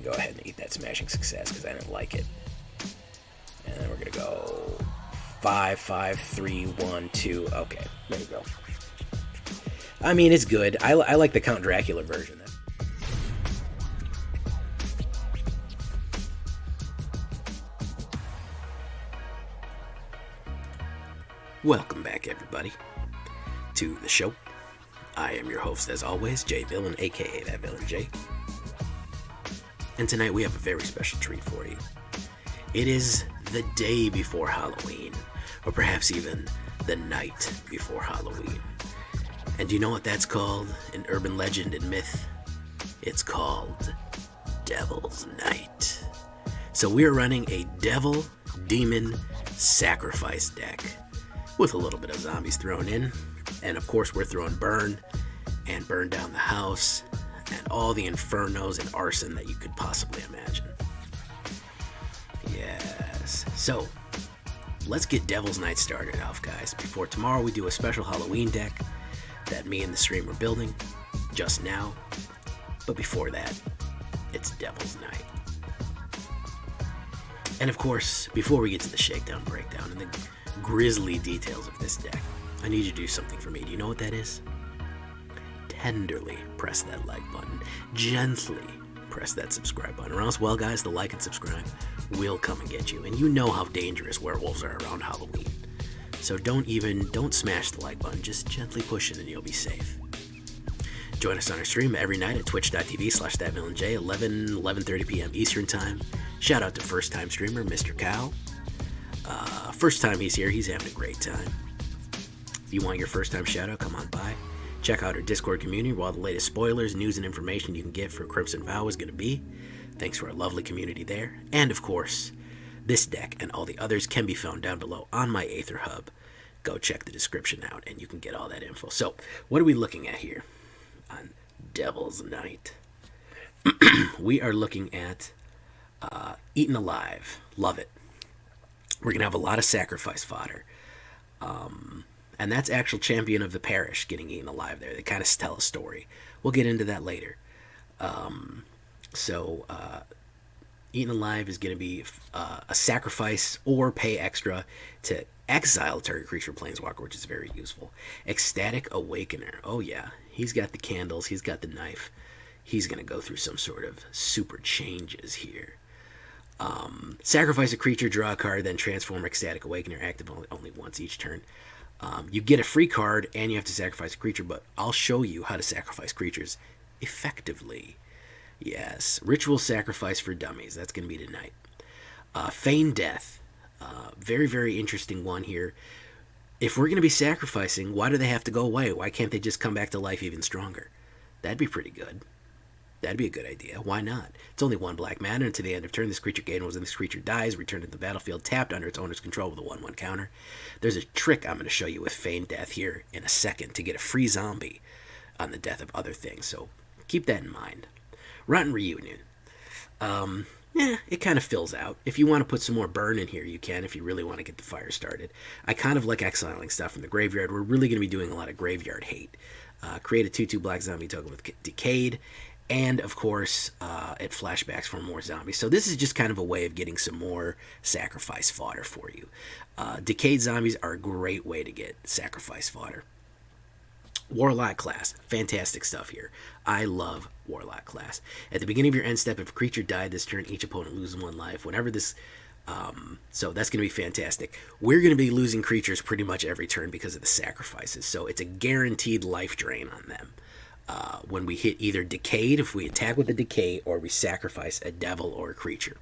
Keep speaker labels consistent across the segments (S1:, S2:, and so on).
S1: can go ahead and eat that smashing success because I didn't like it. And then we're going to go 5, 5, 3, 1, 2. Okay, there you go. I mean, it's good. I like the Count Dracula version. Welcome back, everybody, to the show. I am your host, as always, J Villain, aka That Villain J. And tonight we have a very special treat for you. It is the day before Halloween, or perhaps even the night before Halloween. And do you know what that's called in urban legend and myth? It's called Devil's Night. So we're running a Devil Demon Sacrfice deck with a little bit of zombies thrown in. And of course we're throwing burn and burn down the house and all the infernos and arson that you could possibly imagine. Yes. So let's get Devil's Night started off, guys. Before tomorrow we do a special Halloween deck that me and the stream are building just now. But before that, it's Devil's Night. And of course, before we get to the shakedown, breakdown, and the grisly details of this deck, I need you to do something for me. Do you know what that is? Tenderly press that like button. Gently press that subscribe button. Or else, well, guys, the like and subscribe will come and get you. And you know how dangerous werewolves are around Halloween. So don't smash the like button. Just gently push it and you'll be safe. Join us on our stream every night at twitch.tv/thatvillainj, 11:30 p.m. Eastern Time. Shout out to first time streamer, Mr. Cal. First time he's here, he's having a great time. If you want your first time shout out, come on by. Check out our Discord community where all the latest spoilers, news, and information you can get for Crimson Vow is going to be. Thanks to our lovely community there. And of course, this deck and all the others can be found down below on my AetherHub. Go check the description out and you can get all that info. So, what are we looking at here on Devil's Night? We are looking at Eaten Alive. Love it. We're going to have a lot of Sacrfice fodder. And that's actual champion of the parish getting eaten alive there. They kind of tell a story. We'll get into that later. Eaten Alive is going to be a sacrifice or pay extra to exile a target creature planeswalker, which is very useful. Ecstatic Awakener. Oh yeah, he's got the candles, he's got the knife. He's going to go through some sort of super changes here. Sacrifice a creature, draw a card, then transform Ecstatic Awakener, active only once each turn. You get a free card and you have to sacrifice a creature, but I'll show you how to sacrifice creatures effectively. Yes, Ritual Sacrifice for Dummies. That's going to be tonight. Feign Death. Very, very interesting one here. If we're going to be sacrificing, why do they have to go away? Why can't they just come back to life even stronger? That'd be pretty good. That'd be a good idea. Why not? It's only one black mana. Until the end of turn, this creature gains when this creature dies. Return to the battlefield tapped under its owner's control with a 1/1 counter. There's a trick I'm going to show you with Feign Death here in a second to get a free zombie on the death of other things. So keep that in mind. Rotten Reunion. It kind of fills out. If you want to put some more burn in here, you can if you really want to get the fire started. I kind of like exiling stuff from the graveyard. We're really going to be doing a lot of graveyard hate. Create a 2/2 black zombie token with Decayed. And, of course, it flashbacks for more zombies. So this is just kind of a way of getting some more sacrifice fodder for you. Decayed zombies are a great way to get sacrifice fodder. Warlock Class. Fantastic stuff here. I love Warlock Class. At the beginning of your end step, if a creature died this turn, each opponent loses 1 life. Whenever this... so that's going to be fantastic. We're going to be losing creatures pretty much every turn because of the sacrifices. So it's a guaranteed life drain on them. When we hit either Decayed, if we attack with a Decay, or we sacrifice a devil or a creature.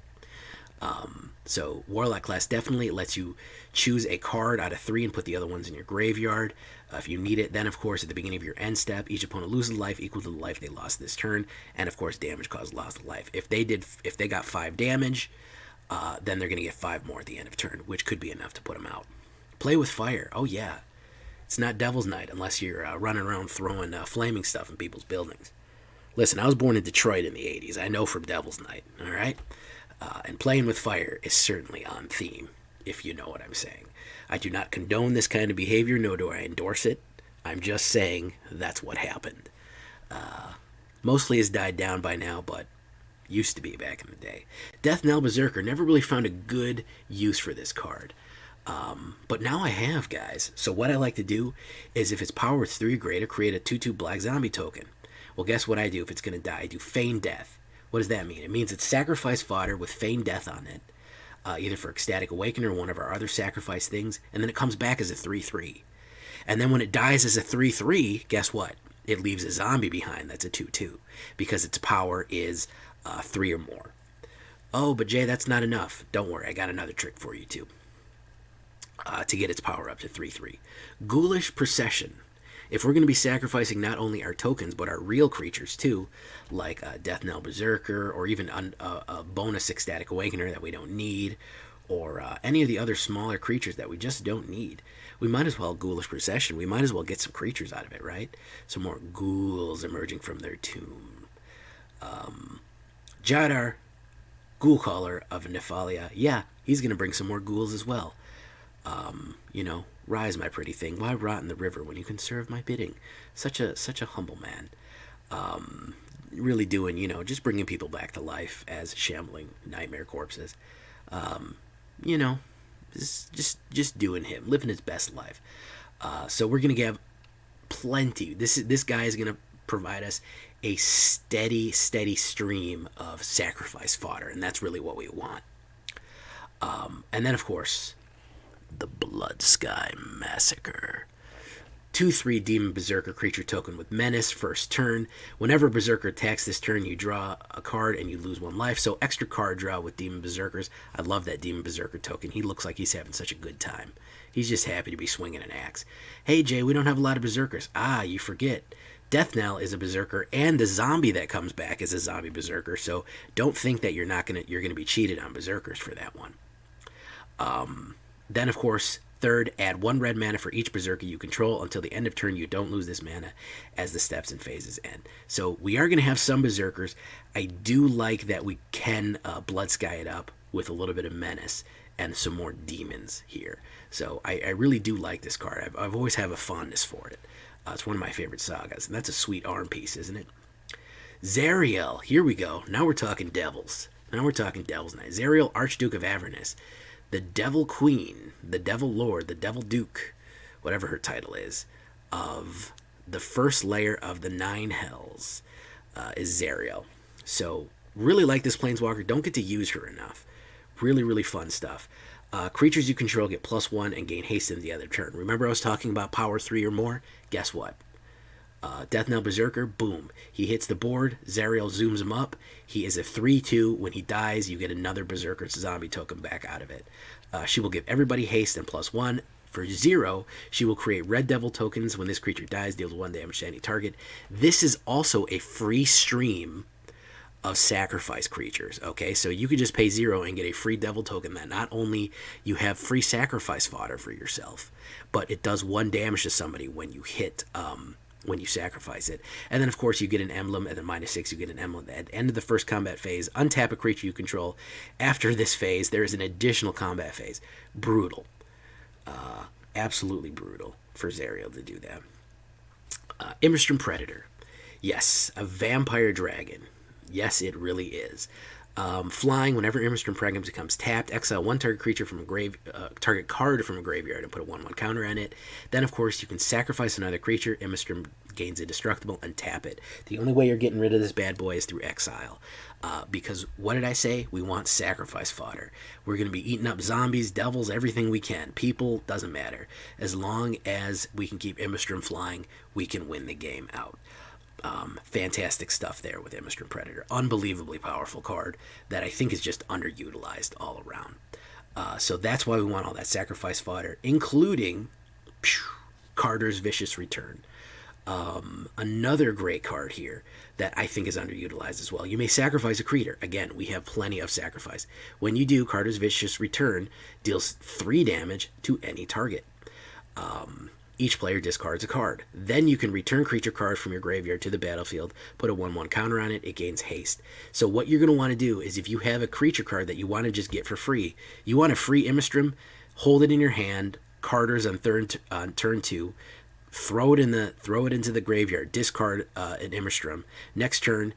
S1: So Warlock Class definitely lets you choose a card out of 3 and put the other ones in your graveyard. If you need it, then of course at the beginning of your end step, each opponent loses life equal to the life they lost this turn, and of course damage caused loss of life. If they got 5 damage, then they're going to get 5 more at the end of turn, which could be enough to put them out. Play with fire. Oh yeah. It's not Devil's Night unless you're running around throwing flaming stuff in people's buildings. Listen, I was born in Detroit in the 80s. I know from Devil's Night, all right? And playing with fire is certainly on theme, if you know what I'm saying. I do not condone this kind of behavior, nor do I endorse it. I'm just saying that's what happened. Mostly has died down by now, but Used to be back in the day. Deathknell Berserker, never really found a good use for this card. But now I have, guys. So what I like to do is if its power is 3 or greater, create a 2/2 black zombie token. Well, guess what I do if it's going to die? I do Feign Death. What does that mean? It means it's Sacrfice fodder with Feign Death on it, either for Ecstatic Awakener or one of our other Sacrfice things, and then it comes back as a 3/3. And then when it dies as a 3/3, guess what? It leaves a zombie behind that's a 2/2, because its power is 3 or more. Oh, but Jay, that's not enough. Don't worry, I got another trick for you too. To get its power up to 3/3. Ghoulish Procession. If we're going to be sacrificing not only our tokens, but our real creatures too, like Deathknell Berserker, or even a bonus Ecstatic Awakener that we don't need, or any of the other smaller creatures that we just don't need, we might as well Ghoulish Procession. We might as well get some creatures out of it, right? Some more ghouls emerging from their tomb. Jadar, Ghoulcaller of Nephalia. Yeah, he's going to bring some more ghouls as well. Rise, my pretty thing. Why rot in the river when you can serve my bidding? Such a humble man. Really doing, just bringing people back to life as shambling nightmare corpses. Just doing him, living his best life. So we're gonna have plenty. This guy is gonna provide us a steady stream of Sacrfice fodder, and that's really what we want. And then, of course, the Bloodsky Massacre. 2/3 Demon Berserker creature token with Menace, first turn. Whenever Berserker attacks this turn, you draw a card and you lose 1 life. So extra card draw with Demon Berserkers. I love that Demon Berserker token. He looks like he's having such a good time. He's just happy to be swinging an axe. Hey, Jay, we don't have a lot of Berserkers. You forget. Deathknell is a Berserker, and the zombie that comes back is a zombie Berserker. So don't think that you're gonna be cheated on Berserkers for that one. Then, of course, third, add 1 red mana for each Berserker you control. Until the end of turn, you don't lose this mana as the steps and phases end. So we are going to have some Berserkers. I do like that we can Bloodsky it up with a little bit of Menace and some more demons here. So I really do like this card. I've always have a fondness for it. It's one of my favorite sagas, and that's a sweet arm piece, isn't it? Zariel, here we go. Now we're talking devils. Night. Zariel, Archduke of Avernus. The Devil Queen, the Devil Lord, the Devil Duke, whatever her title is, of the first layer of the 9 Hells is Zariel. So, really like this Planeswalker. Don't get to use her enough. Really fun stuff. Creatures you control get +1 and gain haste in the other turn. Remember I was talking about power 3 or more? Guess what? Deathknell Berserker, boom. He hits the board, Zariel zooms him up. He is a 3/2. When he dies, you get another Berserker zombie token back out of it. She will give everybody haste and +1. For 0, she will create red devil tokens. When this creature dies, deals 1 damage to any target. This is also a free stream of Sacrfice creatures, okay? So you could just pay 0 and get a free devil token that not only you have free Sacrfice fodder for yourself, but it does 1 damage to somebody when you hit... when you sacrifice it. And then, of course, you get an emblem. At the -6, you get an emblem. At the end of the first combat phase, untap a creature you control. After this phase, there is an additional combat phase. Brutal. Absolutely brutal for Zariel to do that. Immersturm Predator. Yes, a vampire dragon. Yes, it really is. Flying, whenever Immersturm Predator becomes tapped, exile 1 target creature from a target card from a graveyard and put a 1/1 counter on it. Then, of course, you can sacrifice another creature. Immersturm gains indestructible and tap it. The only way you're getting rid of this bad boy is through exile. Because, what did I say? We want Sacrfice fodder. We're going to be eating up zombies, devils, everything we can. People, doesn't matter. As long as we can keep Immersturm flying, we can win the game out. Fantastic stuff there with Immersturm Predator. Unbelievably powerful card that I think is just underutilized all around. So that's why we want all that Sacrfice fodder, including Kardur's Vicious Return. Another great card here that I think is underutilized as well. You may sacrifice a creature. Again, we have plenty of sacrifice. When you do, Kardur's Vicious Return deals 3 damage to any target. Each player discards a card. Then you can return creature cards from your graveyard to the battlefield, put a 1/1 counter on it, it gains haste. So what you're going to want to do is if you have a creature card that you want to just get for free, you want a free Immersturm, hold it in your hand, Kardur's on turn 2, throw it into the graveyard, discard an Immersturm. Next turn,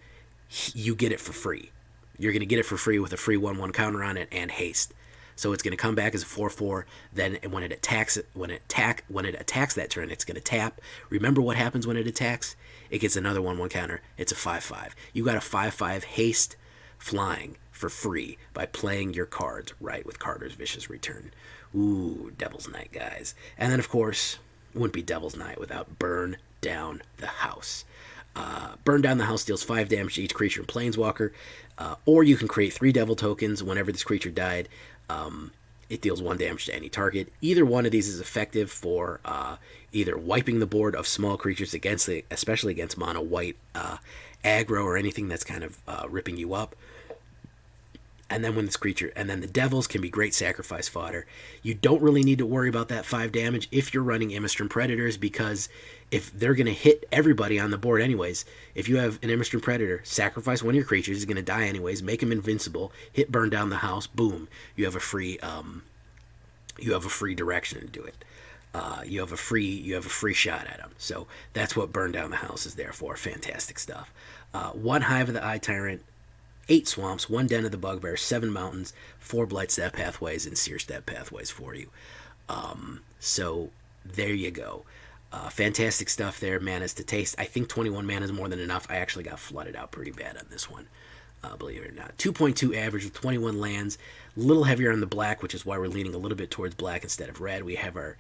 S1: you get it for free. You're going to get it for free with a free 1/1 counter on it and haste. So it's going to come back as a 4/4. Then when it attacks that turn, it's going to tap. Remember what happens when it attacks? It gets another 1/1 counter. It's a 5/5. You got a 5/5 haste flying for free by playing your cards right with Kardur's Vicious Return. Ooh, Devil's Night, guys. And then, of course, it wouldn't be Devil's Night without Burn Down the House. Burn Down the House deals 5 damage to each creature in Planeswalker, or you can create 3 Devil tokens whenever this creature died. It deals 1 damage to any target. Either one of these is effective for either wiping the board of small creatures especially against mono white aggro or anything that's kind of ripping you up. And then the devils can be great Sacrfice fodder. You don't really need to worry about that 5 damage if you're running Immersturm Predators, because if they're going to hit everybody on the board anyways, if you have an Immersturm Predator, sacrifice one of your creatures, he's going to die anyways, make him invincible, hit Burn Down the House, boom, you have a free direction to do it. You have a free shot at him. So that's what Burn Down the House is there for. Fantastic stuff. 1 Hive of the Eye Tyrant, 8 swamps, 1 Den of the Bugbear, 7 mountains, 4 Blightstep Pathways, and Searstep Pathways for you. So there you go. Fantastic stuff there. Mana's to taste. I think 21 mana is more than enough. I actually got flooded out pretty bad on this one, believe it or not. 2.2 average with 21 lands. A little heavier on the black, which is why we're leaning a little bit towards black instead of red. We have our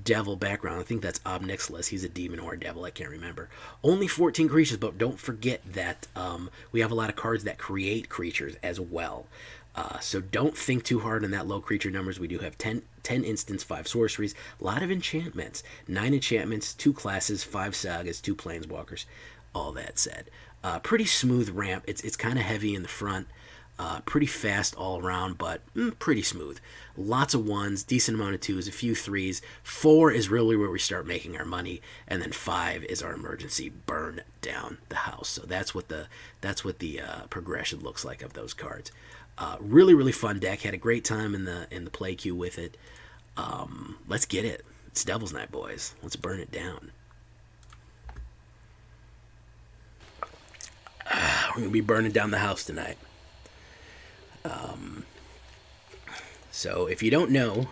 S1: devil background. I think that's Obnixilis. He's a demon or a devil. I can't remember. Only 14 creatures, but don't forget that we have a lot of cards that create creatures as well. So don't think too hard on that low creature numbers. We do have 10 instants, 5 sorceries, a lot of enchantments, 9 enchantments, 2 classes, 5 sagas, 2 planeswalkers. All that said, pretty smooth ramp. It's kind of heavy in the front. Pretty fast all around, but pretty smooth. Lots of 1s, decent amount of 2s, a few 3s. 4 is really where we start making our money, and then 5 is our emergency Burn Down the House. So that's what the progression looks like of those cards. Really, really fun deck. Had a great time in the play queue with it. Let's get it. It's Devil's Night, boys. Let's burn it down. We're gonna be burning down the house tonight. So if you don't know,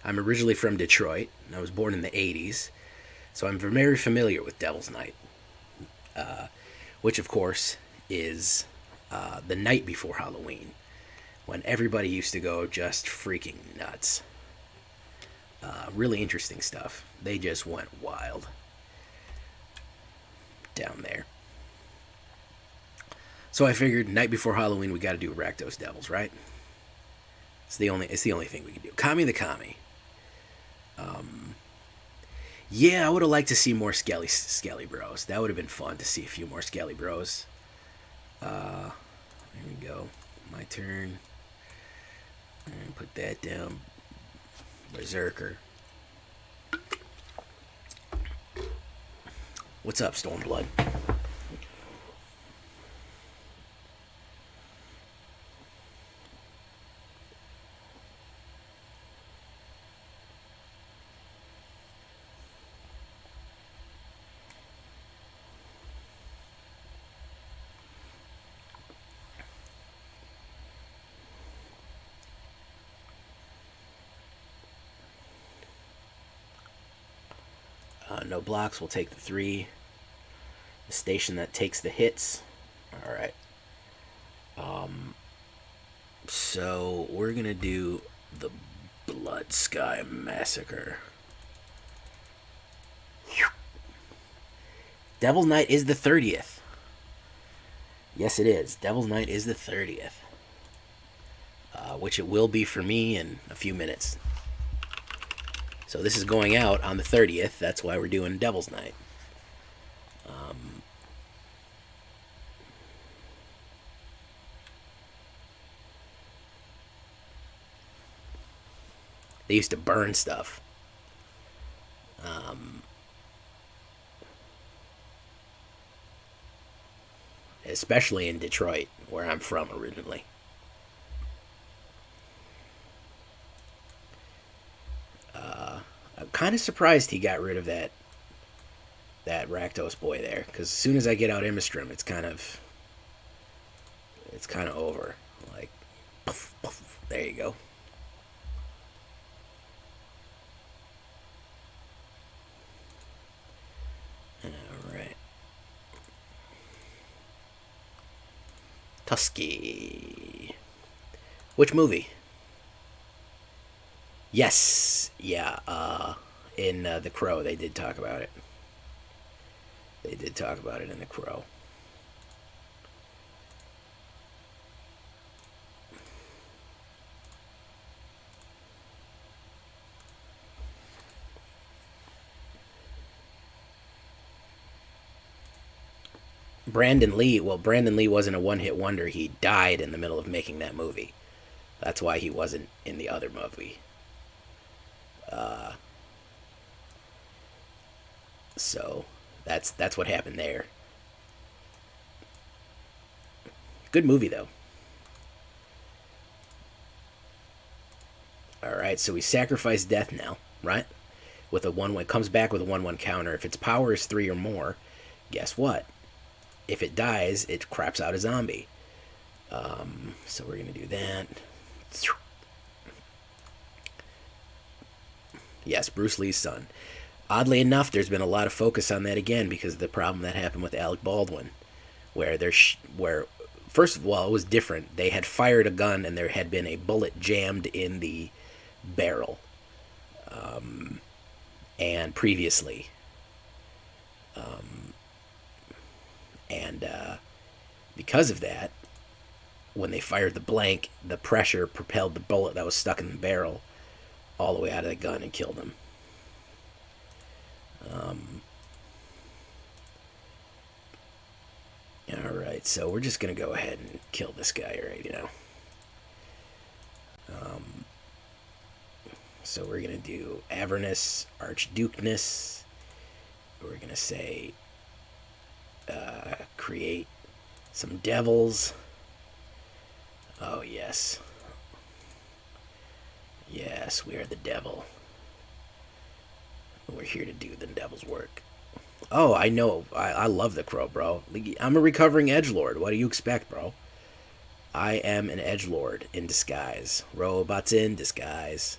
S1: I'm originally from Detroit. I was born in the 80s, so I'm very familiar with Devil's Night, which of course is the night before Halloween, when everybody used to go just freaking nuts. Really interesting stuff. They just went wild down there. So I figured night before Halloween we got to do Rakdos Devils, right? It's the only thing we can do. Kami the Kami. Yeah, I would have liked to see more Skelly Bros. That would have been fun to see a few more Skelly Bros. There we go. My turn. And put that down. Berserker. What's up, Stormblood? No blocks, we'll take the 3. The station that takes the hits. Alright. So we're gonna do the Bloodsky Massacre. Devil's Night is the 30th. Yes, it is. Devil's Night is the 30th. Which it will be for me in a few minutes. So this is going out on the 30th. That's why we're doing Devil's Night. They used to burn stuff. Especially in Detroit, where I'm from originally. I'm kind of surprised he got rid of that Rakdos boy there, because as soon as I get out Immersturm, it's kind of It's kind of over. Like, poof, poof, there you go. Alright. Tusky. Which movie? Yes. Yeah. In The Crow, they did talk about it. They did talk about it in The Crow. Brandon Lee, well, Brandon Lee wasn't a one-hit wonder. He died in the middle of making that movie. That's why he wasn't in the other movie. So that's what happened there. Good movie though. All right, so we sacrifice Deathknell, right? With a 1-1, comes back with a 1-1 counter. If its power is 3 or more, guess what? If it dies, it craps out a zombie. So we're gonna do that. Yes, Bruce Lee's son. Oddly enough, there's been a lot of focus on that again because of the problem that happened with Alec Baldwin, where where first of all it was different. They had fired a gun and there had been a bullet jammed in the barrel, and previously, and because of that, when they fired the blank, the pressure propelled the bullet that was stuck in the barrel all the way out of the gun and killed him. Alright, so we're just going to go ahead and kill this guy right now. So we're going to do Avernus, Archdukeness. We're going to say create some devils. Oh, yes. Yes, we are the devil. We're here to do the devil's work. Oh, I know. I love the Crow, bro. I'm a recovering edgelord. What do you expect, bro? I am an edgelord in disguise. Robots in disguise.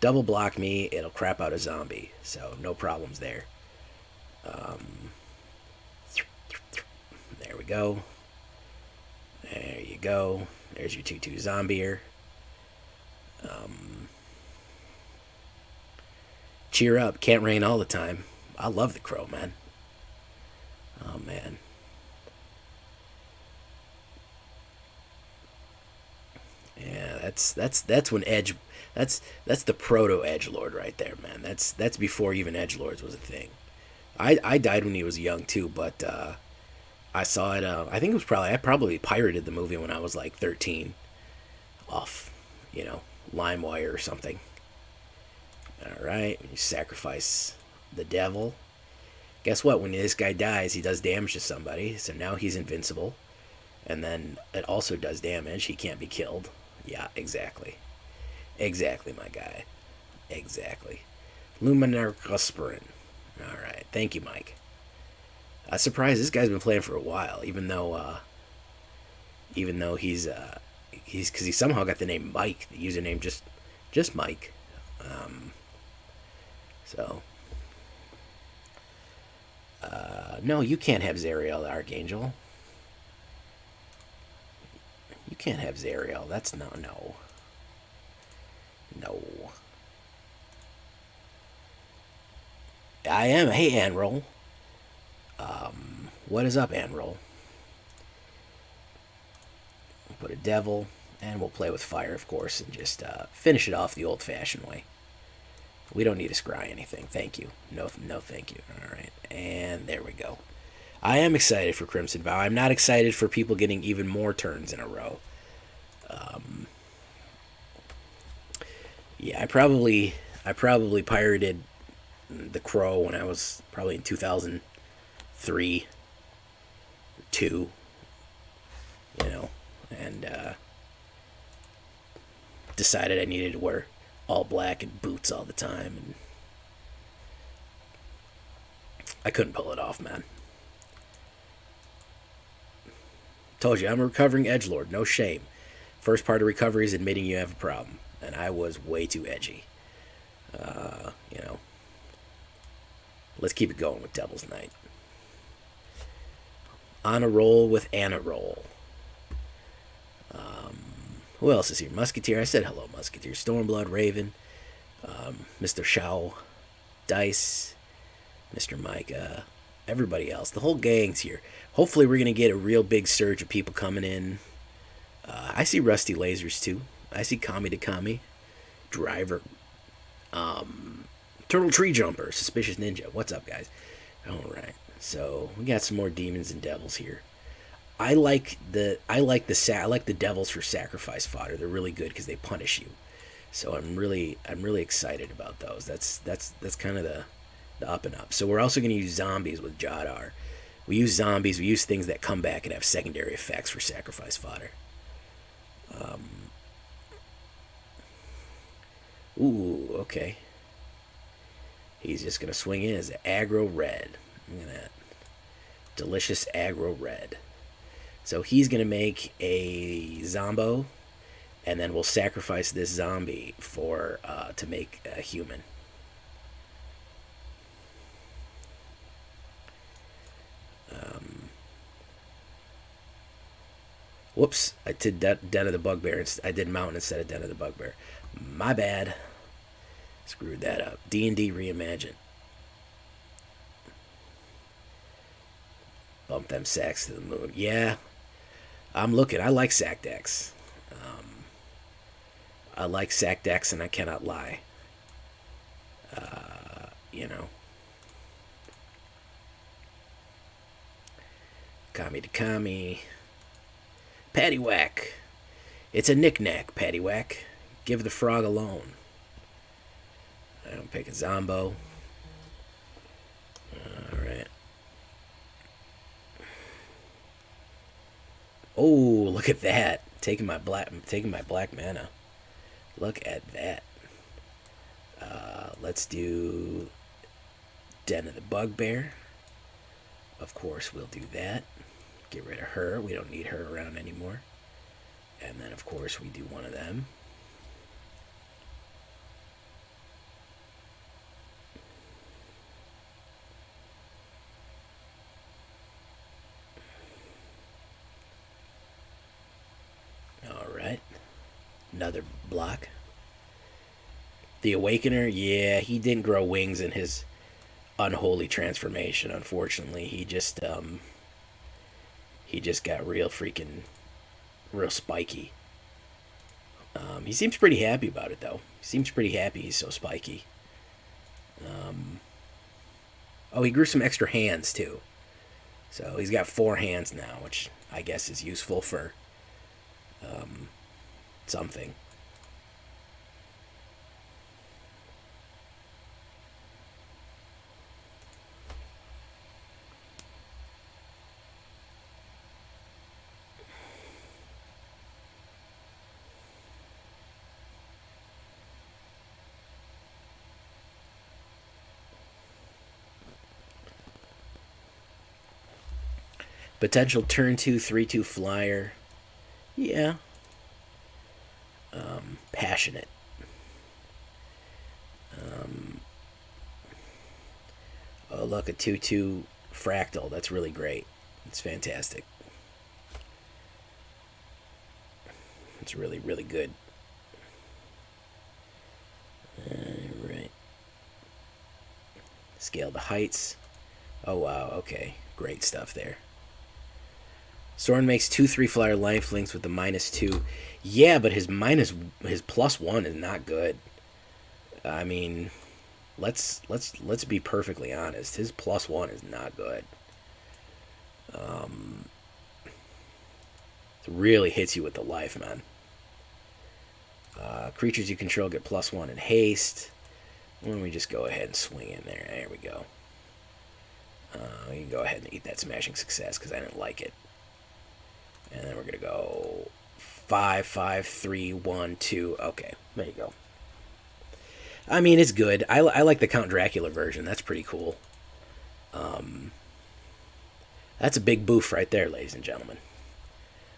S1: Double block me, it'll crap out a zombie. So, no problems there. There we go. There you go. There's your 2/2 zombier. Cheer up. Can't rain all the time. I love the Crow, man. Oh, man. Yeah, that's when Edge. That's the proto Edgelord right there, man. That's before even Edgelords was a thing. I died when he was young too, but I saw it. I think it was I probably pirated the movie when I was like 13, off, LimeWire or something. All right, you sacrifice the devil. Guess what? When this guy dies, he does damage to somebody, so now he's invincible, and then it also does damage. He can't be killed. Yeah, exactly. Exactly, my guy. Exactly. Luminar Cusperin. All right, thank you, Mike. I'm surprised this guy's been playing for a while, even though he's because he somehow got the name Mike, the username just Mike. So no, you can't have Zariel, the Archangel. You can't have Zariel. That's no. I am. Hey, Anroll. What is up, Anroll? Put a devil, and we'll play with fire, of course, and just finish it off the old-fashioned way. We don't need to scry anything. Thank you. No, thank you. All right, and there we go. I am excited for Crimson Vow. I'm not excited for people getting even more turns in a row. Yeah, I probably pirated the Crow when I was probably in 2003, 2, and decided I needed to wear all black and boots all the time, and I couldn't pull it off, man. Told you, I'm a recovering edgelord, no shame. First part of recovery is admitting you have a problem, and I was way too edgy. You know, let's keep it going with Devil's Night. On a roll with Anna Roll. Who else is here? Musketeer. I said hello, Musketeer. Stormblood, Raven, Mr. Shao, Dice, Mr. Micah, everybody else. The whole gang's here. Hopefully we're going to get a real big surge of people coming in. I see Rusty Lasers, too. I see Kami to Kami. Driver. Turtle Tree Jumper. Suspicious Ninja. What's up, guys? Alright. So, we got some more demons and devils here. I like the devils for sacrifice fodder. They're really good because they punish you. So I'm really excited about those. That's kind of the up and up. So we're also going to use zombies with Jadar. We use zombies. We use things that come back and have secondary effects for sacrifice fodder. Ooh, okay. He's just going to swing in as an aggro red. Look at that. Delicious aggro red. So he's going to make a Zombo, and then we'll sacrifice this zombie for to make a human. Whoops, I did Den of the Bugbear. I did Mountain instead of Den of the Bugbear. My bad. Screwed that up. D&D Reimagined. Bump them sacks to the moon. Yeah, I'm looking. I like sack decks. I like sack decks, and I cannot lie. You know. Kami to Kami. Paddywhack. It's a knick-knack, Paddywhack. Give the frog a loan. I don't pick a Zombo. Alright. Oh, look at that. Taking my black mana. Look at that. Let's do Den of the Bugbear. Of course, we'll do that. Get rid of her. We don't need her around anymore. And then, of course, we do one of them. Alright. Another block. The Awakener, yeah, he didn't grow wings in his unholy transformation, unfortunately. He just got real spiky. He seems pretty happy about it, though. He seems pretty happy he's so spiky. Oh, he grew some extra hands, too. So he's got 4 hands now, which I guess is useful for something. Potential turn 2, 3/2 flyer. Yeah. Passionate. Oh, look, a 2/2 fractal. That's really great. It's fantastic. It's really, really good. Alright. Scale the heights. Oh, wow. Okay. Great stuff there. Soren makes 2/3 flyer lifelinks with the -2. Yeah, but his +1 is not good. I mean, let's be perfectly honest. His +1 is not good. It really hits you with the life, man. Creatures you control get +1 in haste. Why don't we just go ahead and swing in there? There we go. You can go ahead and eat that smashing success because I didn't like it. And then we're going to go 5, 5, 3, 1, 2. Okay, there you go. I mean, it's good. I like the Count Dracula version. That's pretty cool. That's a big boof right there, ladies and gentlemen.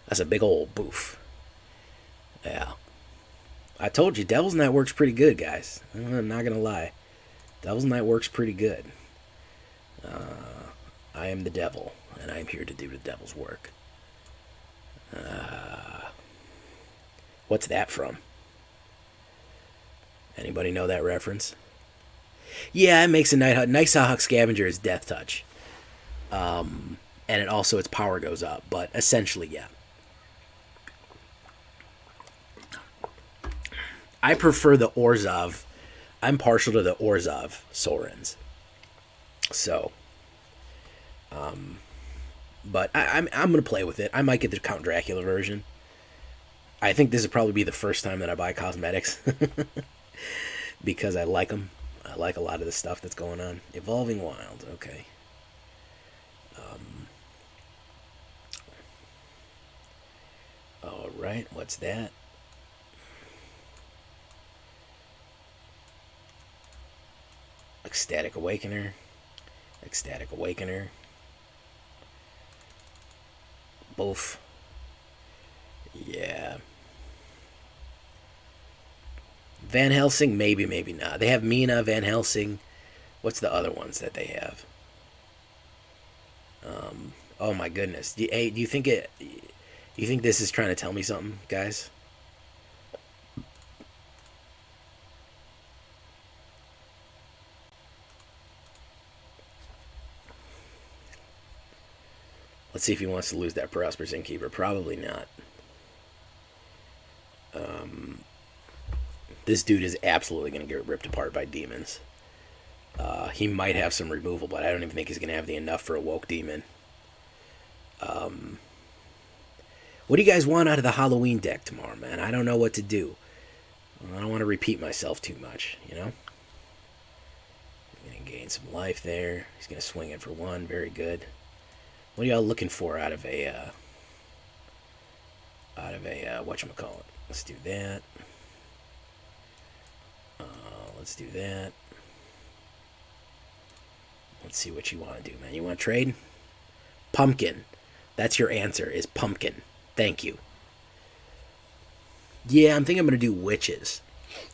S1: That's a big old boof. Yeah. I told you, Devil's Night works pretty good, guys. I'm not going to lie. Devil's Night works pretty good. I am the devil, and I am here to do the devil's work. What's that from? Anybody know that reference? Yeah, it makes a Nighthawk Scavenger is Death Touch. And it also, its power goes up, but essentially, yeah. I prefer the Orzhov. I'm partial to the Orzhov Sorens. So, but I'm gonna play with it. I might get the Count Dracula version. I think this would probably be the first time that I buy cosmetics because I like them. I like a lot of the stuff that's going on. Evolving Wild, okay. All right, what's that? Ecstatic Awakener. Ecstatic Awakener. Both. Yeah. Van Helsing, maybe, maybe not. They have Mina, Van Helsing. What's the other ones that they have? Oh my goodness. Do you think it? You think this is trying to tell me something, guys? Let's see if he wants to lose that Prosperous Innkeeper. Probably not. This dude is absolutely going to get ripped apart by demons. He might have some removal, but I don't even think he's going to have the enough for a Woke Demon. What do you guys want out of the Halloween deck tomorrow, man? I don't know what to do. I don't want to repeat myself too much, you know? I'm going to gain some life there. He's going to swing it for one. Very good. What are y'all looking for out of a whatchamacallit? Let's do that. Let's do that. Let's see what you want to do, man. You want to trade? Pumpkin. That's your answer, is pumpkin. Thank you. Yeah, I'm thinking I'm going to do witches.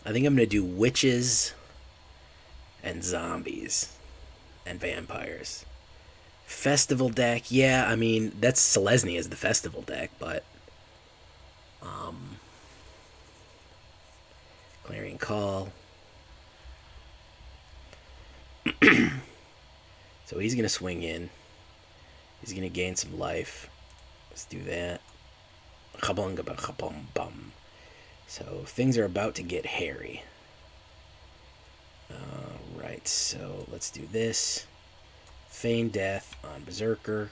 S1: I think I'm going to do witches and zombies and vampires. Festival deck, yeah, I mean, that's Selesnya is the festival deck, but Clarion Call. So he's gonna swing in. He's gonna gain some life. Let's do that. So things are about to get hairy. Right, so let's do this. Feign Death on Berserker.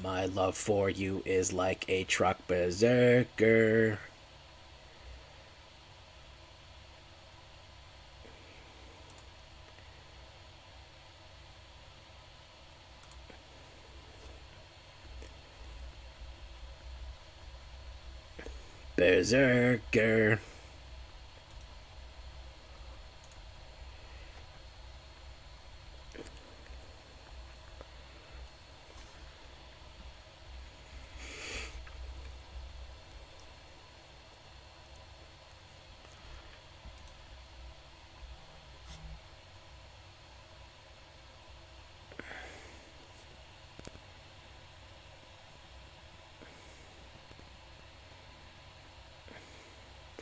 S1: My love for you is like a truck berserker. Berserker.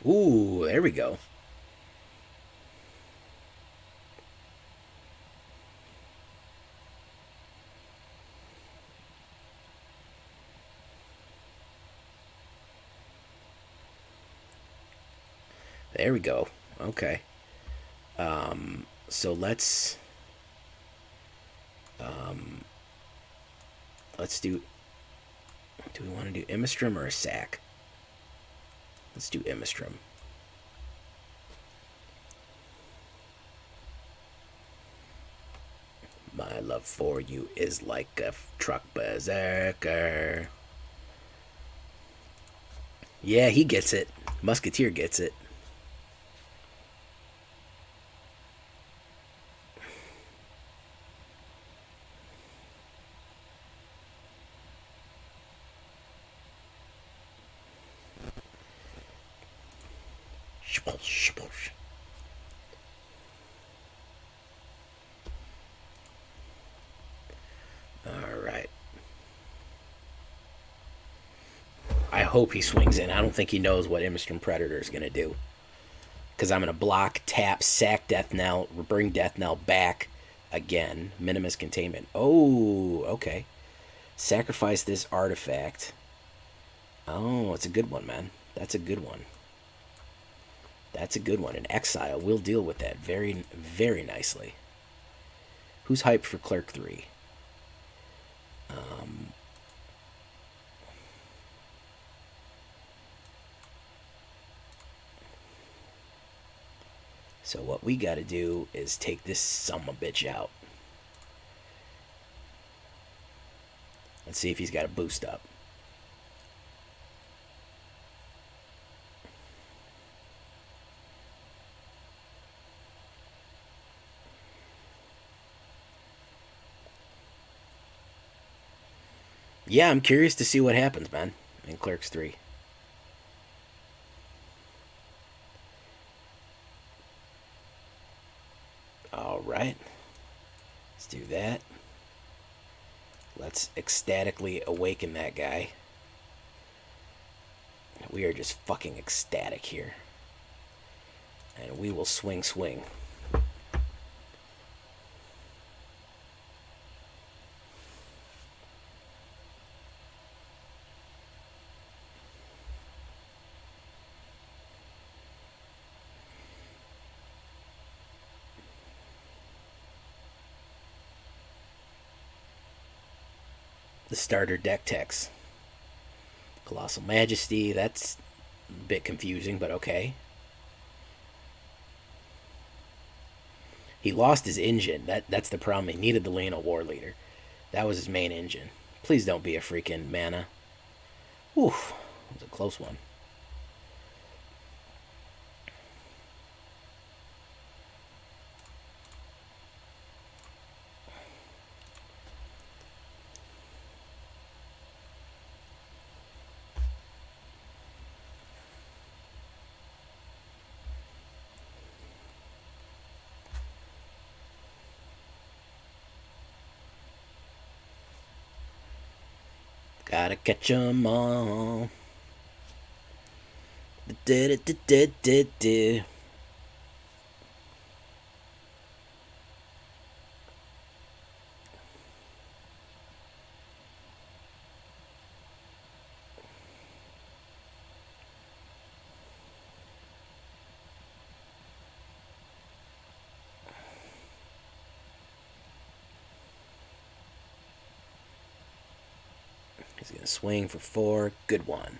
S1: Ooh, there we go. There we go. Okay. So let's do we want to do Immersturm or a sack? Let's do Immersturm. My love for you is like a truck berserker. Yeah, he gets it. Musketeer gets it. Alright. I hope he swings in. I don't think he knows what Immersturm Predator is going to do. Because I'm going to block, tap, sack Deathknell, bring Deathknell back again. Minimus containment. Oh, okay. Sacrifice this artifact. Oh, it's a good one, man. That's a good one. That's a good one. In exile, we'll deal with that very, very nicely. Who's hyped for Clerk 3? So what we got to do is take this sumbitch out. Let's see if he's got a boost up. Yeah, I'm curious to see what happens, man, in Clerks 3. Alright. Let's do that. Let's ecstatically awaken that guy. We are just fucking ecstatic here. And we will swing. The starter deck text. Colossal Majesty, that's a bit confusing, but okay. He lost his engine. That's the problem. He needed the Lena War Leader. That was his main engine. Please don't be a freaking mana. Oof, that was a close one. Gotta catch 'em all. Do. He's going to swing for 4. Good one.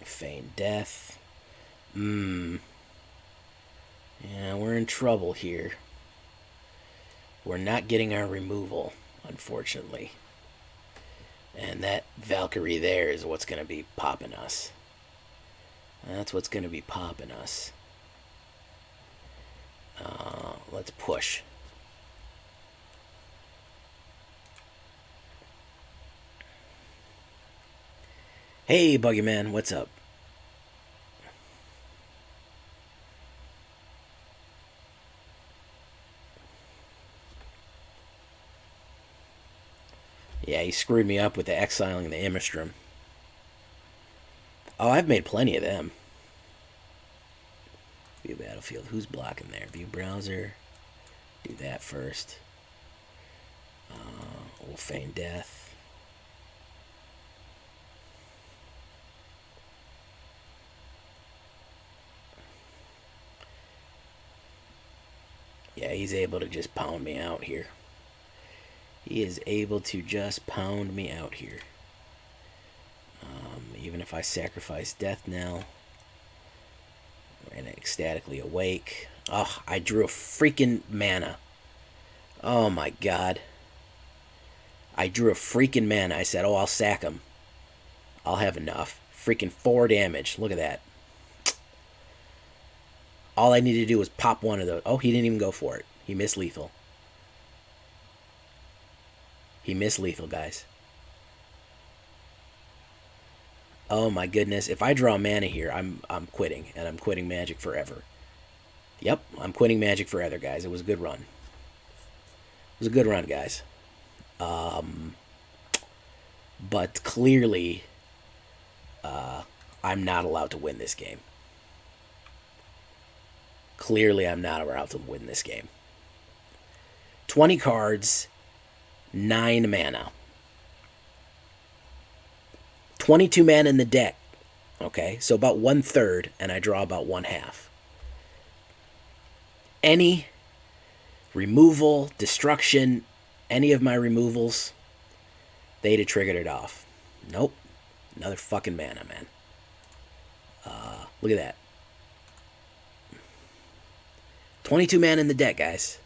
S1: Feign Death. Yeah, we're in trouble here. We're not getting our removal, unfortunately. And that Valkyrie there is what's going to be popping us. That's what's going to be popping us. Let's push. Hey, Buggy Man, what's up? Yeah, he screwed me up with the exiling the Immersturm. Oh, I've made plenty of them. View battlefield. Who's blocking there? View browser. Do that first. We'll feign death. Yeah, he's able to just pound me out here. He is able to just pound me out here. Even if I sacrifice Deathknell. We're gonna ecstatically awake. Oh, I drew a freaking mana. Oh my god. I drew a freaking mana. I said, oh, I'll sack him. I'll have enough. Freaking 4 damage. Look at that. All I needed to do was pop one of those. Oh, he didn't even go for it. He missed lethal. He missed lethal, guys. Oh my goodness! If I draw mana here, I'm quitting, and I'm quitting Magic forever. Yep, I'm quitting Magic forever, guys. It was a good run. It was a good run, guys. But clearly, I'm not allowed to win this game. Clearly, I'm not allowed to win this game. 20 cards, 9 mana. 22 mana in the deck. Okay, so about 1/3, and I draw about 1/2. Any removal, destruction, any of my removals, they'd have triggered it off. Nope. Another fucking mana, man. Look at that. 22 mana in the deck, guys.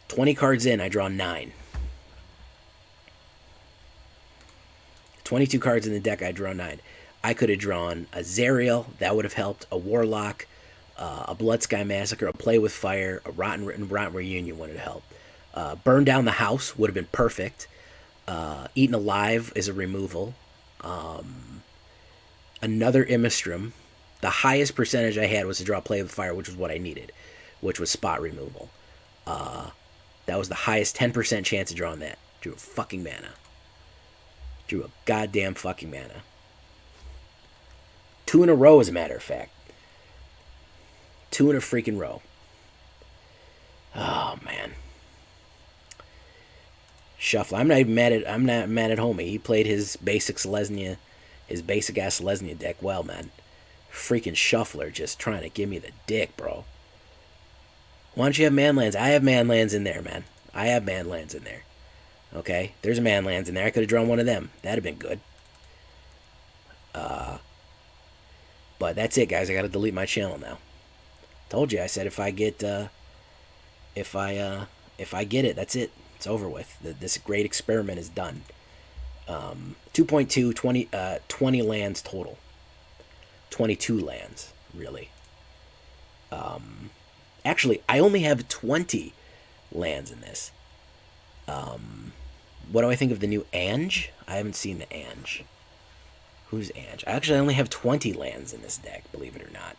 S1: 20 cards in, I draw 9. 22 cards in the deck, I draw 9. I could have drawn a Zariel, that would have helped, a Warlock, a Bloodsky Massacre, a Play with Fire, a Rotten Reunion would have helped. Burn Down the House would have been perfect. Eaten Alive is a removal. Another Immersturm. The highest percentage I had was to draw Play with Fire, which was what I needed, which was spot removal. That was the highest 10% chance of drawing that. Drew a fucking mana. Drew a goddamn fucking mana. 2 in a row, as a matter of fact. 2 in a freaking row. Oh man. Shuffle. I'm not mad at homie. He played his basic Selesnya, his basic ass Selesnya deck well, man. Freaking Shuffler just trying to give me the dick, bro. Why don't you have manlands? I have manlands in there, man. I have manlands in there. Okay? There's manlands in there. I could have drawn one of them. That'd have been good. But that's it, guys. I gotta delete my channel now. Told you. I said if I get if I get it, that's it. It's over with. This great experiment is done. 2.2, 20 lands total. 22 lands, really. Actually, I only have 20 lands in this. What do I think of the new Ange? I haven't seen the Ange. Who's Ange? Actually, I only have 20 lands in this deck, believe it or not.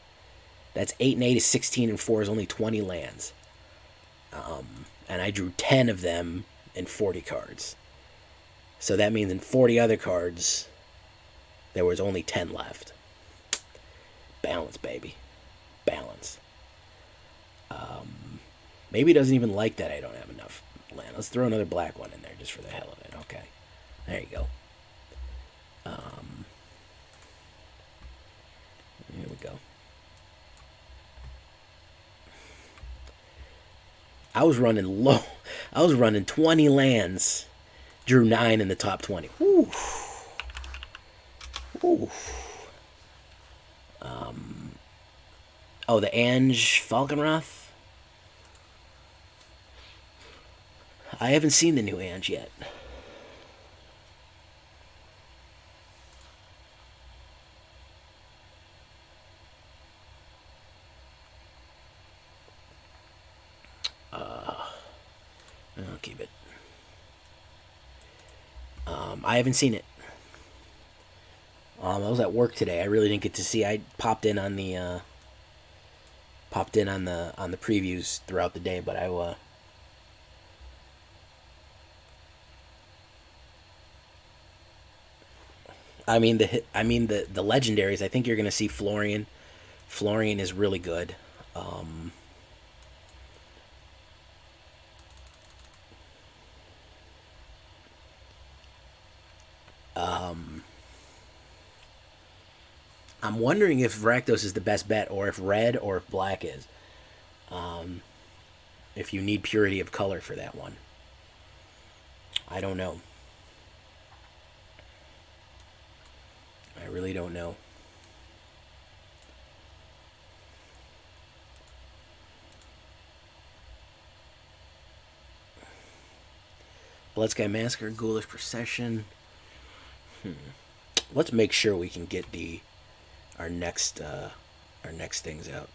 S1: That's 8 and 8 is 16 and 4 is only 20 lands. And I drew 10 of them in 40 cards. So that means in 40 other cards, there was only 10 left. Balance, baby. Balance. Maybe it doesn't even like that I don't have enough land. Let's throw another black one in there just for the hell of it. Okay. There you go. Here we go. I was running low. I was running 20 lands. Drew 9 in the top 20. Ooh. Ooh. Oh, the Ange Falconroth? I haven't seen the new Ange yet. I'll keep it. I haven't seen it. I was at work today. I really didn't get to see. I popped in on the previews throughout the day, but the legendaries. I think you're gonna see Florian. Florian is really good. I'm wondering if Rakdos is the best bet, or if red, or if black is. If you need purity of color for that one. I don't know. I really don't know. Bloodsky Massacre, Ghoulish Procession. Let's make sure we can get our next things out.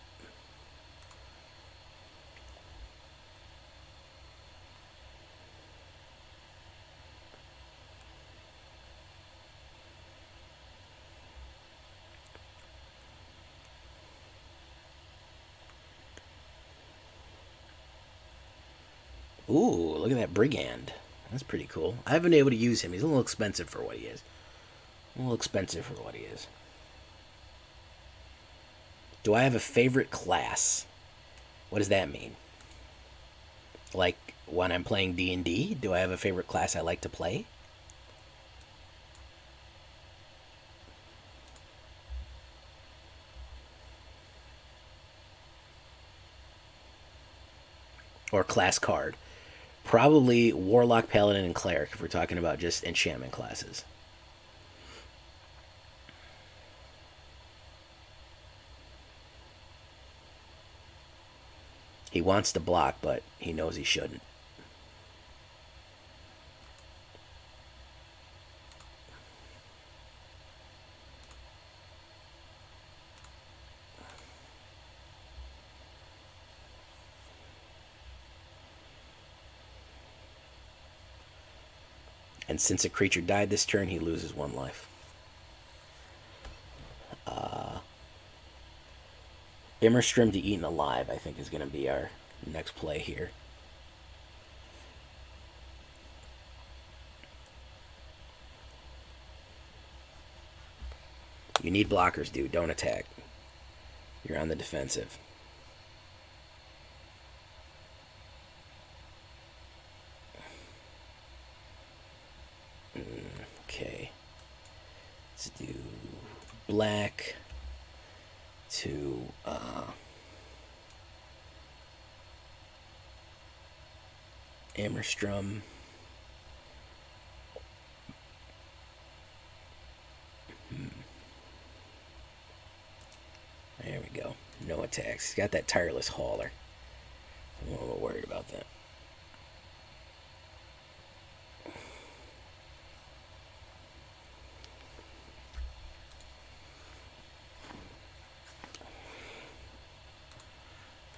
S1: Ooh, look at that Brigand. That's pretty cool. I haven't been able to use him. He's a little expensive for what he is. A little expensive for what he is. Do I have a favorite class? What does that mean? Like, when I'm playing D&D, do I have a favorite class I like to play? Or class card? Probably Warlock, Paladin, and Cleric if we're talking about just enchantment classes. He wants to block, but he knows he shouldn't. And since a creature died this turn, he loses 1 life. Immersturm to Eaten Alive, I think, is going to be our next play here. You need blockers, dude. Don't attack. You're on the defensive. Okay. Let's do black to Immersturm. There we go. No attacks. He's got that tireless hauler. I'm a little worried about that.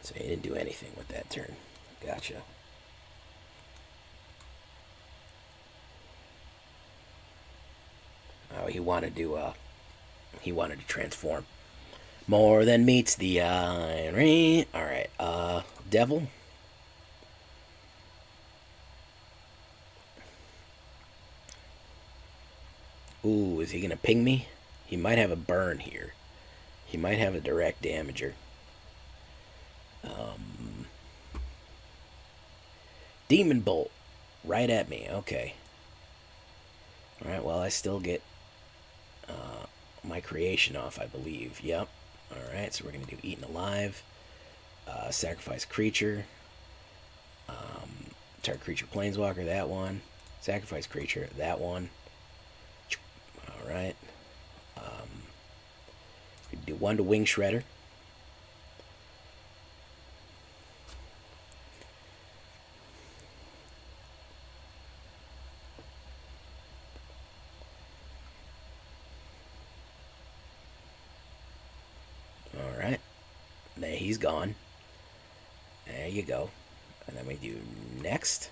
S1: So he didn't do anything with that turn. Gotcha. Oh, he wanted to transform. More than meets the eye. Right? Alright, Devil. Ooh, is he gonna ping me? He might have a burn here. He might have a direct damager. Demon Bolt. Right at me. Okay. Alright, well, I still get my creation off, I believe. Yep. Alright, so we're going to do Eaten Alive. Sacrifice creature. Target creature planeswalker, that one. Sacrifice creature, that one. Alright. Do 1 to Wing Shredder. Alright. There, he's gone. There you go. And then we do next.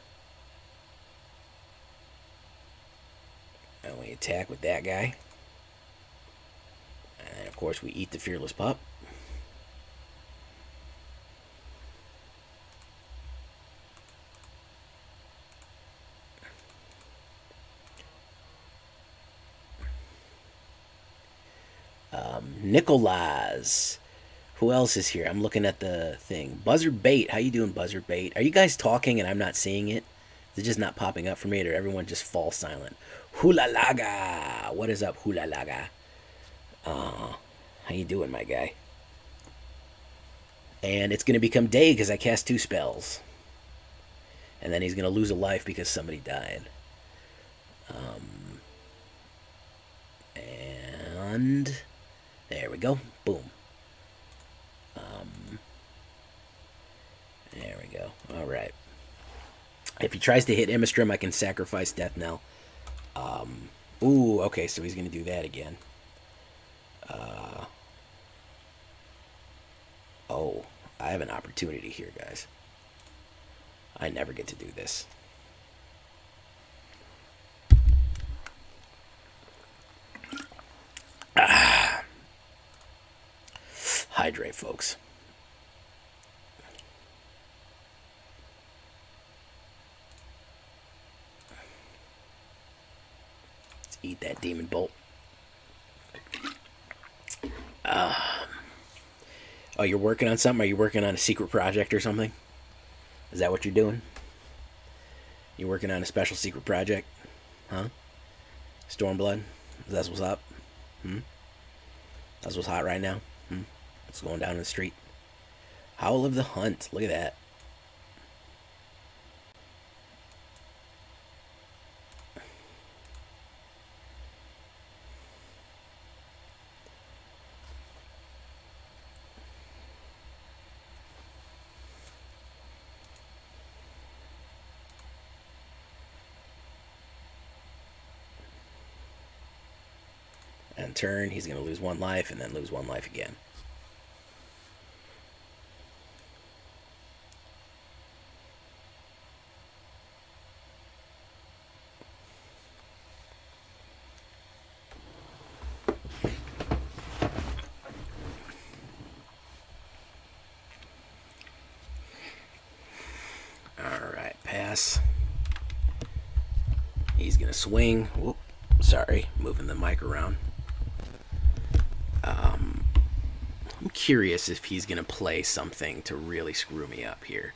S1: And we attack with that guy. And of course we eat the Fearless Pup. Nikolaz. Who else is here? I'm looking at the thing. Buzzard Bait. How you doing, Buzzard Bait? Are you guys talking and I'm not seeing it? Is it just not popping up for me, or everyone just fall silent? Hula Laga. What is up, Hula Laga? How you doing, my guy? And it's going to become day because I cast 2 spells. And then he's going to lose a life because somebody died. And there we go. Boom. There we go. Alright. If he tries to hit Immersturm, I can sacrifice Deathknell. Ooh, okay, so he's going to do that again. Oh, I have an opportunity here, guys. I never get to do this. Hydrate, folks. Eat that demon bolt. Oh, you're working on something? Are you working on a secret project or something? Is that what you're doing? You working on a special secret project? Huh? Stormblood? That's what's up? That's what's hot right now? What's going down in the street? Howl of the Hunt. Look at that. And turn, he's going to lose 1 life and then lose 1 life again. Alright, pass. He's going to swing. Whoop, sorry, moving the mic around. I'm curious if he's going to play something to really screw me up here.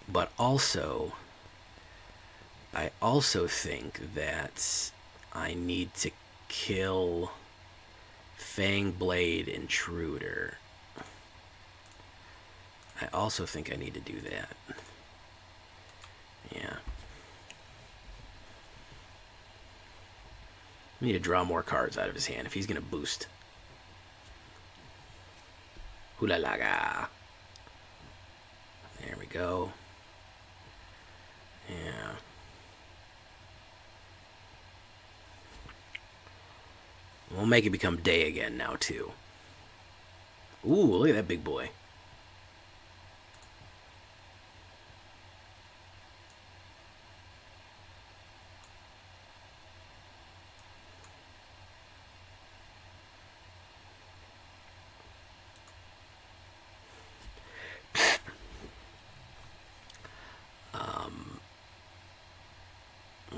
S1: But also, I also think that I need to kill Fangblade Intruder. I also think I need to do that. Yeah. I need to draw more cards out of his hand if he's going to boost. Hulalaga. There we go. Yeah. We'll make it become day again now, too. Ooh, look at that big boy.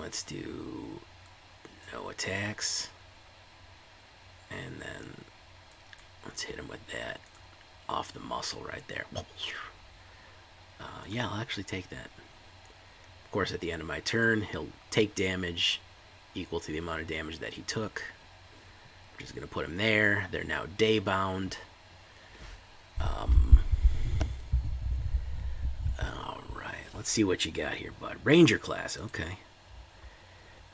S1: Let's do no attacks. And then let's hit him with that off the muscle right there. Yeah, I'll actually take that. Of course, at the end of my turn, he'll take damage equal to the amount of damage that he took. I'm just going to put him there. They're now day bound. Alright, let's see what you got here, bud. Ranger class, okay.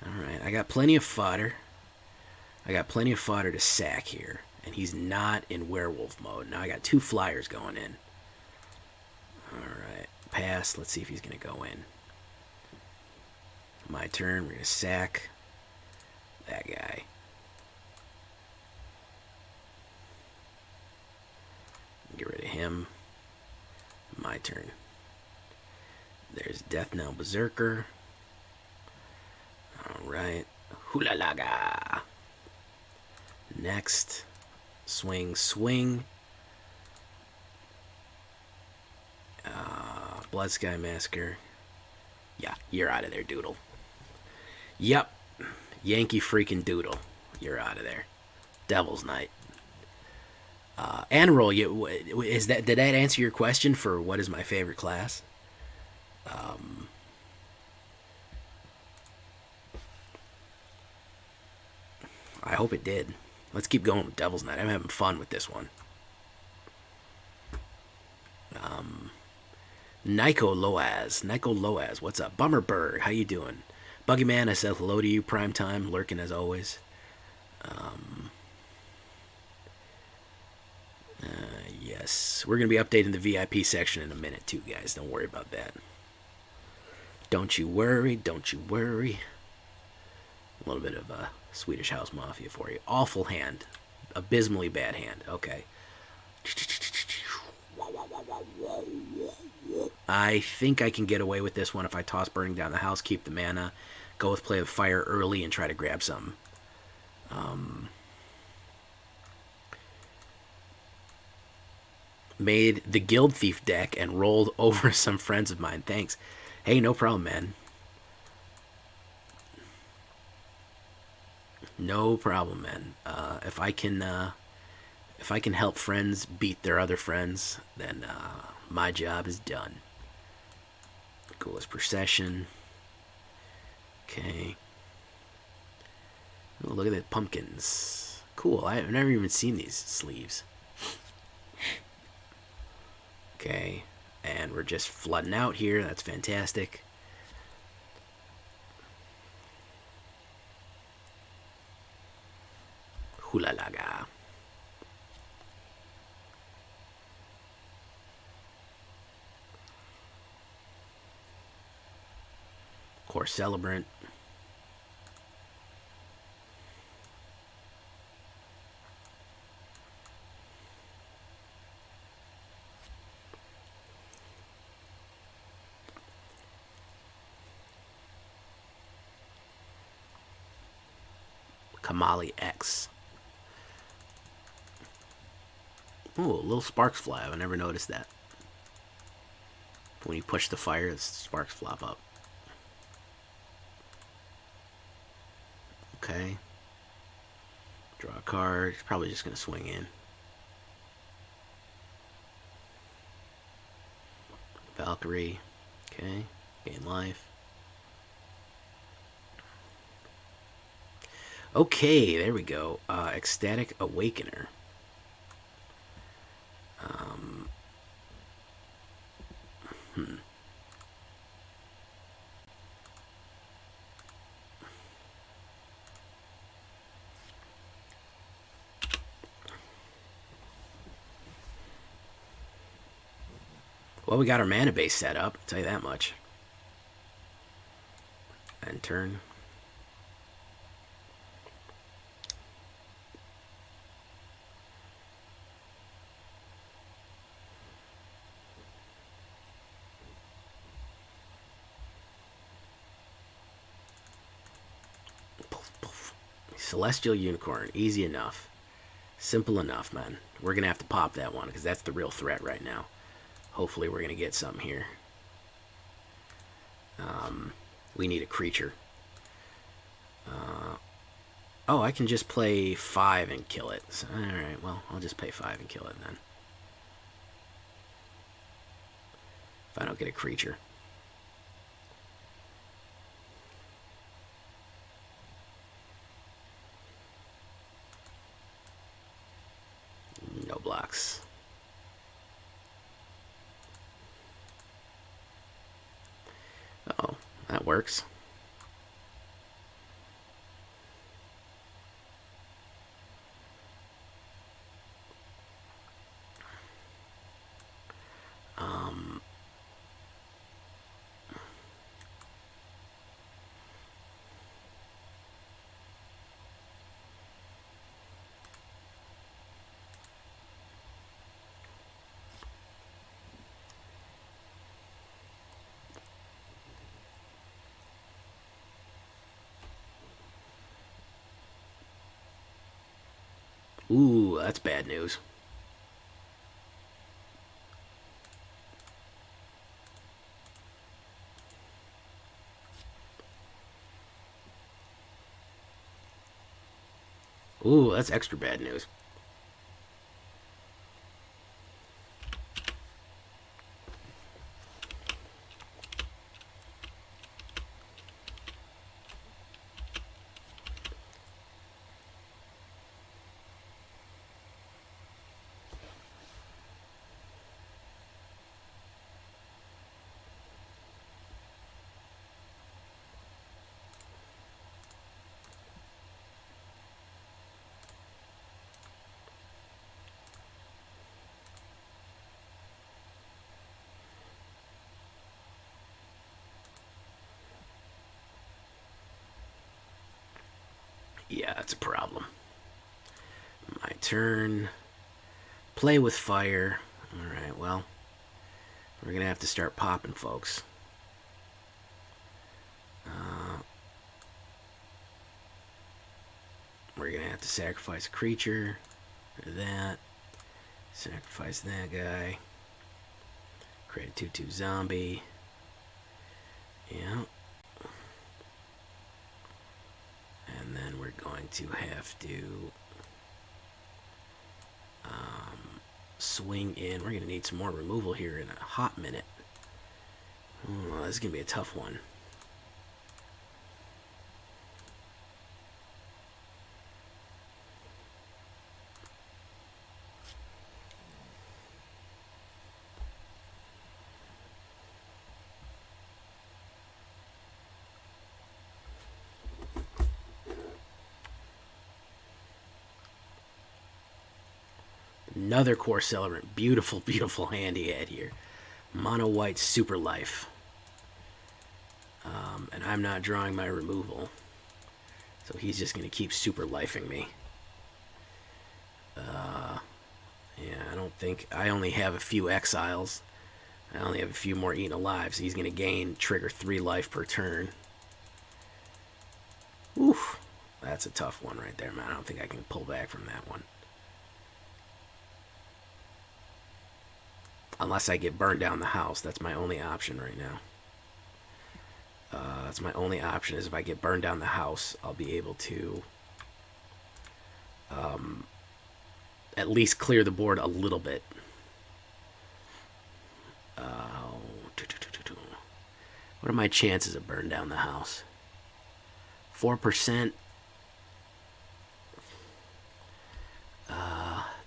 S1: Alright, I got plenty of fodder. I got plenty of fodder to sack here. And he's not in werewolf mode. Now I got 2 flyers going in. Alright, pass. Let's see if he's going to go in. My turn. We're going to sack that guy. Get rid of him. My turn. There's Deathknell Berserker. Alright. Hulalaga. Next. Swing, swing. Bloodsky Massacre. Yeah, you're out of there, Doodle. Yep. Yankee freaking Doodle. You're out of there. Devil's Night. Anroll, did that answer your question for what is my favorite class? I hope it did. Let's keep going with Devil's Night. I'm having fun with this one. Nico Loaz, what's up? Bummerberg, how you doing? Buggyman, I said hello to you. Prime time, lurking as always. Yes, we're going to be updating the VIP section in a minute too, guys. Don't worry about that. Don't you worry, don't you worry. A little bit of Swedish House Mafia for you. Awful hand. Abysmally bad hand. Okay. I think I can get away with this one if I toss Burning Down the House, keep the mana, go with Play of Fire early, and try to grab some. Made the Guild Thief deck and rolled over some friends of mine. Thanks. Hey, no problem, man. No problem, man. If I can help friends beat their other friends, then my job is done. Ghoulish Procession. Okay. Oh, look at the pumpkins. Cool. I've never even seen these sleeves. Okay. And we're just flooding out here. That's fantastic. Hulalaga. Core Celebrant. Kamali X. Ooh, little sparks fly. I never noticed that. When you push the fire, the sparks flop up. Okay. Draw a card. He's probably just going to swing in. Valkyrie. Okay. Gain life. Okay, there we go. Ecstatic Awakener. Well, we got our mana base set up, I'll tell you that much. And turn. Celestial Unicorn, easy enough. Simple enough, man. We're going to have to pop that one because that's the real threat right now. Hopefully we're going to get something here. We need a creature. Oh, I can just play 5 and kill it. So, alright, well, I'll just play 5 and kill it then. If I don't get a creature. No blocks. Uh-oh, that works. Ooh, that's bad news. Ooh, that's extra bad news. Yeah, that's a problem. My turn. Play with fire. Alright, well, we're going to have to start popping, folks. We're going to have to sacrifice a creature. Or that. Sacrifice that guy. Create a 2/2 zombie. Yeah. And And then we're going to have to swing in. We're going to need some more removal here in a hot minute. Oh, this is going to be a tough one. Another core celebrant. Beautiful, beautiful hand he had here. Mono white super life. And I'm not drawing my removal. So he's just going to keep super lifing me. Yeah, I don't think... I only have a few exiles. I only have a few more eaten alive. So he's going to trigger 3 life per turn. Oof. That's a tough one right there, man. I don't think I can pull back from that one. Unless I get burned down the house. That's my only option right now. That's my only option, is if I get burned down the house, I'll be able to at least clear the board a little bit. What are my chances of burning down the house? 4%.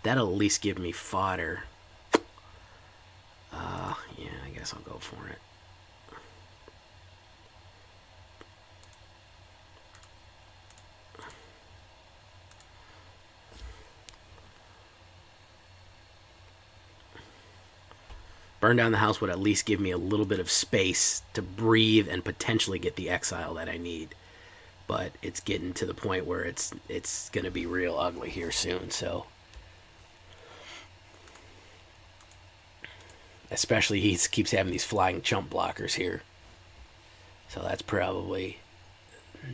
S1: That'll at least give me fodder. Yeah, I guess I'll go for it. Burn down the house would at least give me a little bit of space to breathe and potentially get the exile that I need. But it's getting to the point where it's going to be real ugly here soon, so... Especially he keeps having these flying chump blockers here. So that's probably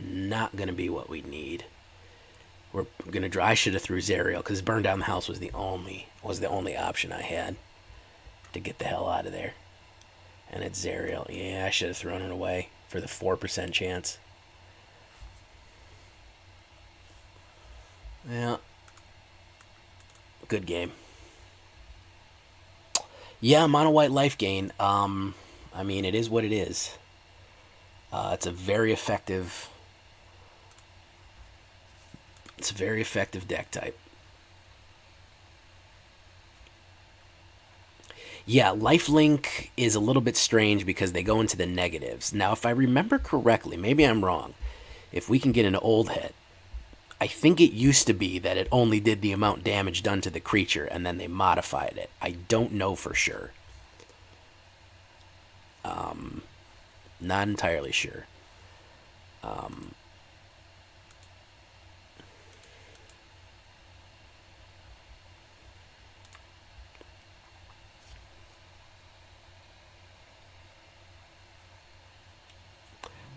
S1: not going to be what we need. We're going to draw... I should have threw Zariel, because burn down the house was the only option I had to get the hell out of there. And it's Zariel. Yeah, I should have thrown it away for the 4% chance. Yeah. Good game. Yeah, mono white life gain. I mean, it is what it is. It's a very effective... It's a very effective deck type. Yeah, lifelink is a little bit strange because they go into the negatives. Now, if I remember correctly, maybe I'm wrong, if we can get an old hit, I think it used to be that it only did the amount damage done to the creature, and then they modified it. I don't know for sure. Not entirely sure.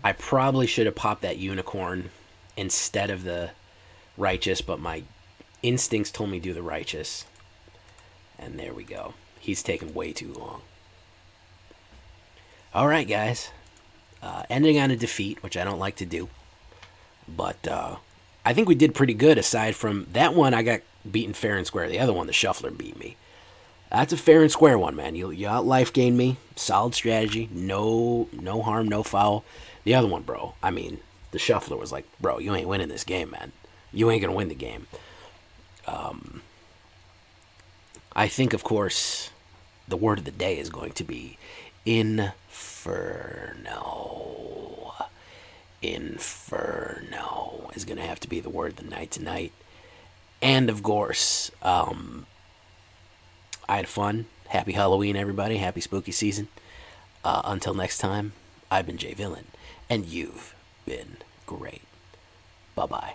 S1: I probably should have popped that unicorn instead of the righteous, but my instincts told me to do the righteous. And there we go. He's taken way too long. Alright, guys. Ending on a defeat, which I don't like to do. But I think we did pretty good, aside from that one. I got beaten fair and square. The other one, the Shuffler, beat me. That's a fair and square one, man. You out life gained me. Solid strategy. No harm, no foul. The other one, bro, I mean, the Shuffler was like, bro, you ain't winning this game, man. You ain't going to win the game. I think, of course, the word of the day is going to be Inferno. Inferno is going to have to be the word of the night tonight. And, of course, I had fun. Happy Halloween, everybody. Happy spooky season. Until next time, I've been Jay Villain, and you've been great. Bye-bye.